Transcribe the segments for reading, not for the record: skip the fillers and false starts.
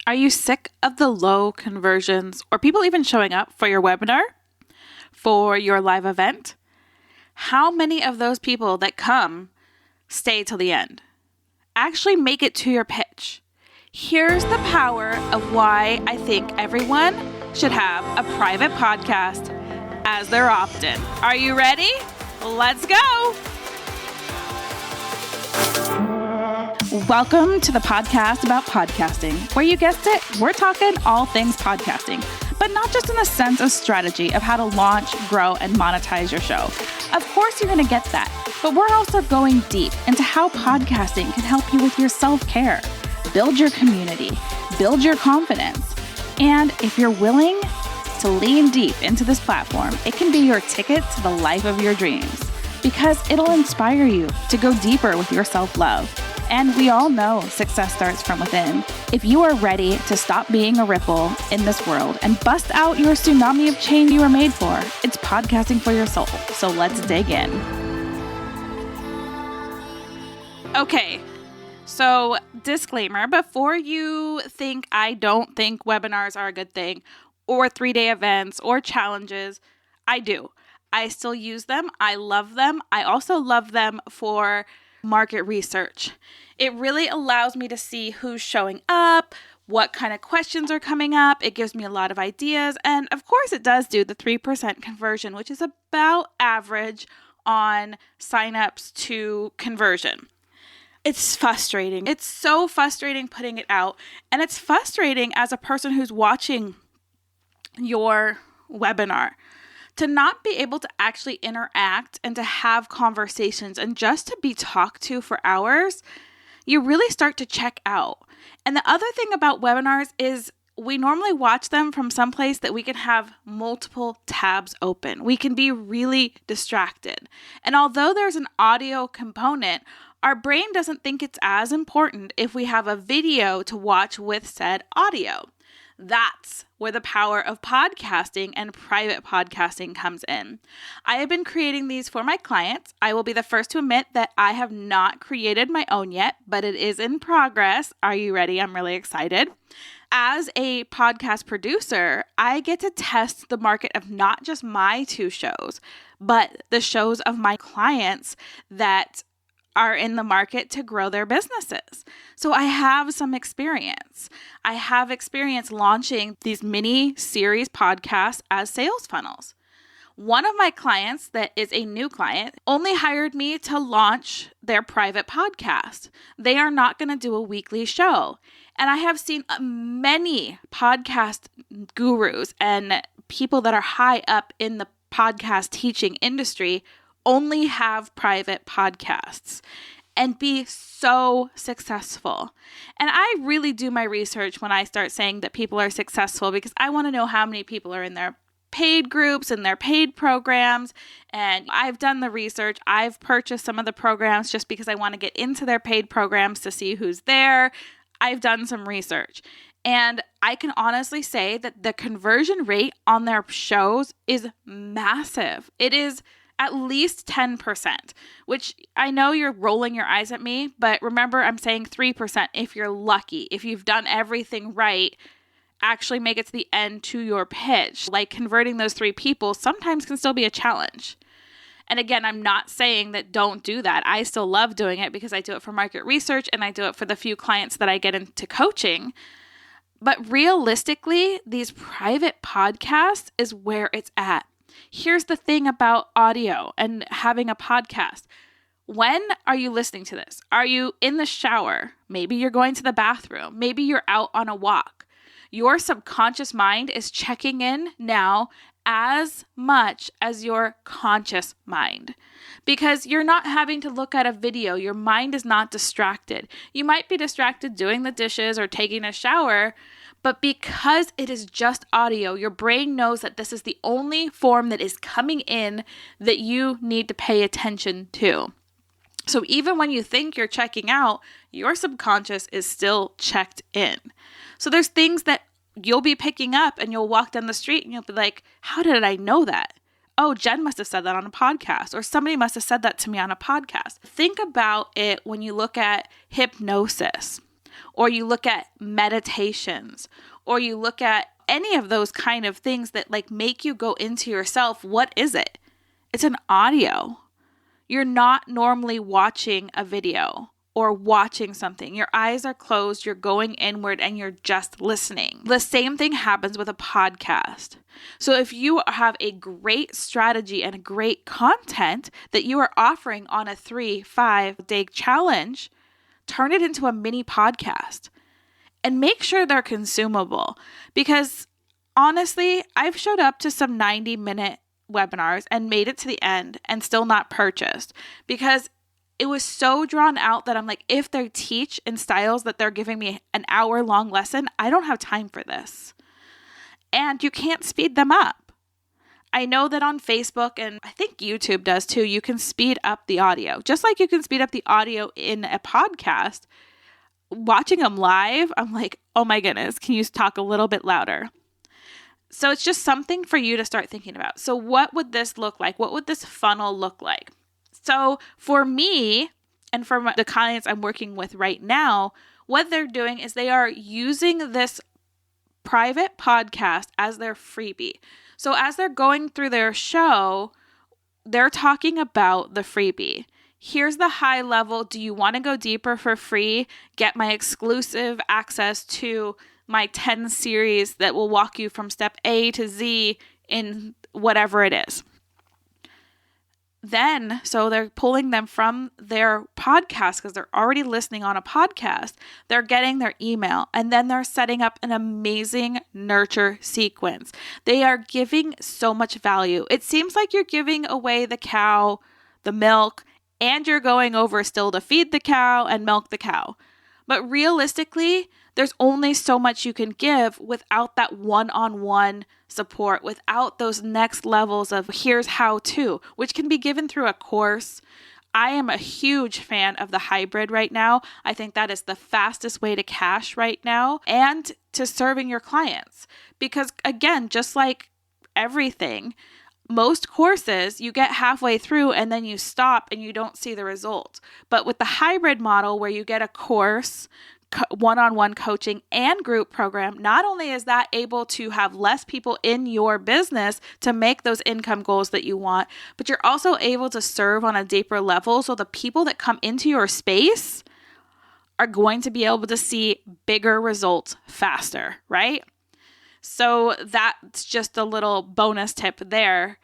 Are you sick of the low conversions or people even showing up for your webinar, for your live event? How many of those people that come stay till the end? Actually make it to your pitch. Here's the power of why I think everyone should have a private podcast as their opt-in. Are you ready? Let's go. Welcome to the podcast about podcasting, where you guessed it, we're talking all things podcasting, but not just in the sense of strategy of how to launch, grow, and monetize your show. Of course, you're going to get that, but we're also going deep into how podcasting can help you with your self-care, build your community, build your confidence, and if you're willing to lean deep into this platform, it can be your ticket to the life of your dreams, because it'll inspire you to go deeper with your self-love. And we all know success starts from within. If you are ready to stop being a ripple in this world and bust out your tsunami of change you were made for, it's podcasting for your soul. So let's dig in. Okay, so disclaimer, before you think I don't think webinars are a good thing, or 3-day events, or challenges, I do. I still use them. I love them. I also love them for market research. It really allows me to see who's showing up, what kind of questions are coming up. It gives me a lot of ideas. And of course, it does do the 3% conversion, which is about average on signups to conversion. It's frustrating. It's so frustrating putting it out. And it's frustrating as a person who's watching your webinar to not be able to actually interact and to have conversations and just to be talked to for hours. You really start to check out. And the other thing about webinars is we normally watch them from someplace that we can have multiple tabs open. We can be really distracted. And although there's an audio component, our brain doesn't think it's as important if we have a video to watch with said audio. That's where the power of podcasting and private podcasting comes in. I have been creating these for my clients. I will be the first to admit that I have not created my own yet, but it is in progress. Are you ready? I'm really excited. As a podcast producer, I get to test the market of not just my 2 shows, but the shows of my clients that are in the market to grow their businesses. So I have some experience. I have experience launching these mini series podcasts as sales funnels. One of my clients that is a new client only hired me to launch their private podcast. They are not going to do a weekly show. And I have seen many podcast gurus and people that are high up in the podcast teaching industry only have private podcasts and be so successful. And I really do my research when I start saying that people are successful, because I want to know how many people are in their paid groups and their paid programs. And I've done the research. I've purchased some of the programs just because I want to get into their paid programs to see who's there. I've done some research. And I can honestly say that the conversion rate on their shows is massive. It is at least 10%, which I know you're rolling your eyes at me, but remember, I'm saying 3% if you're lucky. If you've done everything right, actually make it to the end to your pitch. Like converting those 3 people sometimes can still be a challenge. And again, I'm not saying that don't do that. I still love doing it because I do it for market research and I do it for the few clients that I get into coaching. But realistically, these private podcasts is where it's at. Here's the thing about audio and having a podcast. When are you listening to this? Are you in the shower? Maybe you're going to the bathroom. Maybe you're out on a walk. Your subconscious mind is checking in now as much as your conscious mind, because you're not having to look at a video. Your mind is not distracted. You might be distracted doing the dishes or taking a shower, but because it is just audio, your brain knows that this is the only form that is coming in that you need to pay attention to. So even when you think you're checking out, your subconscious is still checked in. So there's things that you'll be picking up and you'll walk down the street and you'll be like, how did I know that? Oh, Jen must have said that on a podcast, or somebody must have said that to me on a podcast. Think about it when you look at hypnosis. or you look at meditations, or you look at any of those kind of things that like make you go into yourself, what is it? It's an audio. You're not normally watching a video or watching something. Your eyes are closed, you're going inward, and you're just listening. The same thing happens with a podcast. So if you have a great strategy and a great content that you are offering on a 3-5 day challenge, turn it into a mini podcast and make sure they're consumable. Because honestly, I've showed up to some 90-minute webinars and made it to the end and still not purchased because it was so drawn out that I'm like, if they teach in styles that they're giving me an hour-long lesson, I don't have time for this. And you can't speed them up. I know that on Facebook, and I think YouTube does too, you can speed up the audio. Just like you can speed up the audio in a podcast, watching them live, I'm like, oh my goodness, can you talk a little bit louder? So it's just something for you to start thinking about. So what would this look like? What would this funnel look like? So for me and for the clients I'm working with right now, what they're doing is they are using this private podcast as their freebie. So as they're going through their show, they're talking about the freebie. Here's the high level. Do you want to go deeper for free? Get my exclusive access to my 10 series that will walk you from step A to Z in whatever it is. Then, so they're pulling them from their podcast because they're already listening on a podcast. They're getting their email, and then they're setting up an amazing nurture sequence. They are giving so much value. It seems like you're giving away the cow, the milk, and you're going over still to feed the cow and milk the cow. But realistically, there's only so much you can give without that one-on-one support, without those next levels of here's how to, which can be given through a course. I am a huge fan of the hybrid right now. I think that is the fastest way to cash right now and to serving your clients. Because again, just like everything, most courses you get halfway through and then you stop and you don't see the results. But with the hybrid model where you get a course, one-on-one coaching and group program, not only is that able to have less people in your business to make those income goals that you want, but you're also able to serve on a deeper level. So the people that come into your space are going to be able to see bigger results faster, right? So that's just a little bonus tip there.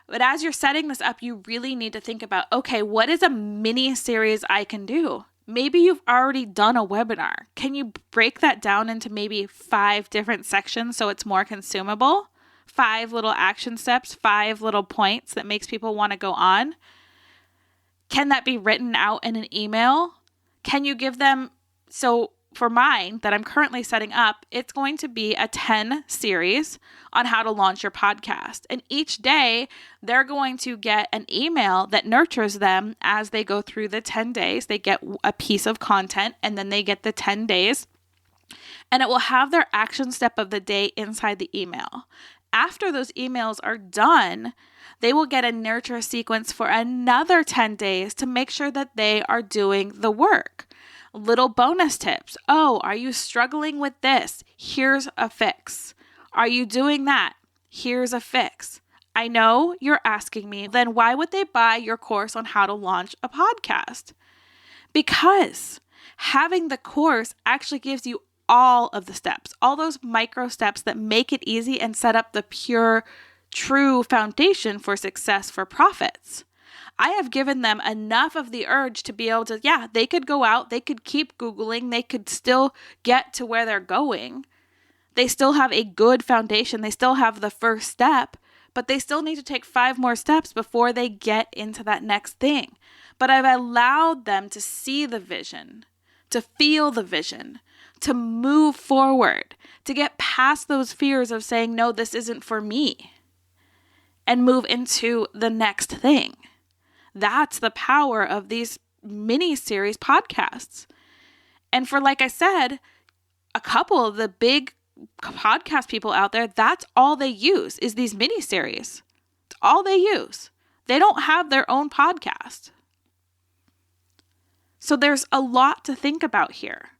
But as you're setting this up, you really need to think about, okay, what is a mini series I can do? Maybe you've already done a webinar. Can you break that down into maybe 5 different sections so it's more consumable? 5 little action steps, 5 little points that makes people want to go on. Can that be written out in an email? Can you give them, so for mine that I'm currently setting up, it's going to be a 10 series on how to launch your podcast. And each day they're going to get an email that nurtures them as they go through the 10 days. They get a piece of content and then they get the 10 days and it will have their action step of the day inside the email. After those emails are done, they will get a nurture sequence for another 10 days to make sure that they are doing the work. Little bonus tips. Oh, are you struggling with this? Here's a fix. Are you doing that? Here's a fix. I know you're asking me, then why would they buy your course on how to launch a podcast? Because having the course actually gives you all of the steps, all those micro steps that make it easy and set up the pure, true foundation for success for profits. I have given them enough of the urge to be able to, they could go out, they could keep Googling, they could still get to where they're going. They still have a good foundation. They still have the first step, but they still need to take 5 more steps before they get into that next thing. But I've allowed them to see the vision, to feel the vision, to move forward, to get past those fears of saying, no, this isn't for me, and move into the next thing. That's the power of these mini series podcasts. And for, like I said, a couple of the big podcast people out there, that's all they use is these mini series. It's all they use. They don't have their own podcast. So there's a lot to think about here.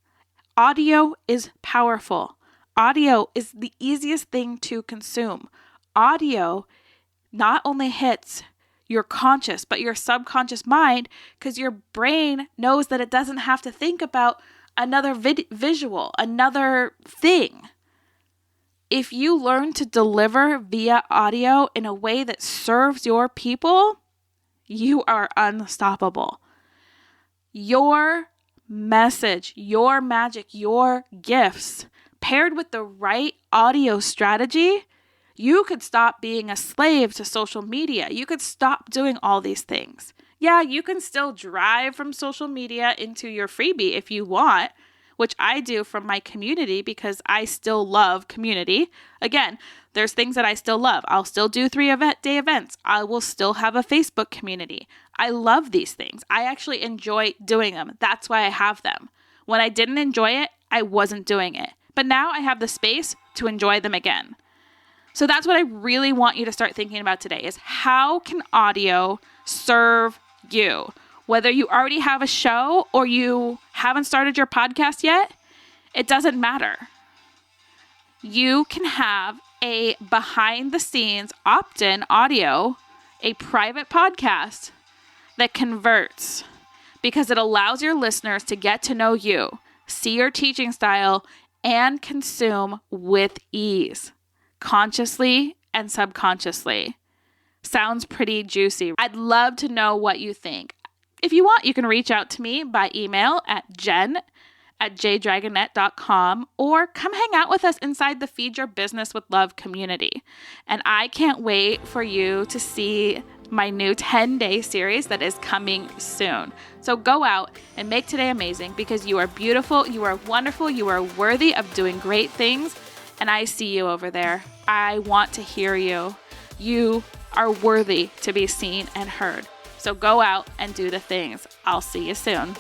Audio is powerful. Audio is the easiest thing to consume. Audio not only hits your conscious, but your subconscious mind, because your brain knows that it doesn't have to think about another visual, another thing. If you learn to deliver via audio in a way that serves your people, you are unstoppable. Your message, your magic, your gifts, paired with the right audio strategy, you could stop being a slave to social media. You could stop doing all these things. Yeah, you can still drive from social media into your freebie if you want, which I do from my community because I still love community. Again, there's things that I still love. I'll still do 3-day events. I will still have a Facebook community. I love these things. I actually enjoy doing them. That's why I have them. When I didn't enjoy it, I wasn't doing it. But now I have the space to enjoy them again. So that's what I really want you to start thinking about today is how can audio serve you? Whether you already have a show or you haven't started your podcast yet, it doesn't matter. You can have a behind the scenes opt-in audio, a private podcast that converts because it allows your listeners to get to know you, see your teaching style, and consume with ease, consciously and subconsciously. Sounds pretty juicy. I'd love to know what you think. If you want, you can reach out to me by email at jen@jdragonette.com or come hang out with us inside the Feed Your Business with Love community. And I can't wait for you to see my new 10-day series that is coming soon. So go out and make today amazing because you are beautiful, you are wonderful, you are worthy of doing great things, and I see you over there. I want to hear you. You are worthy to be seen and heard. So go out and do the things. I'll see you soon.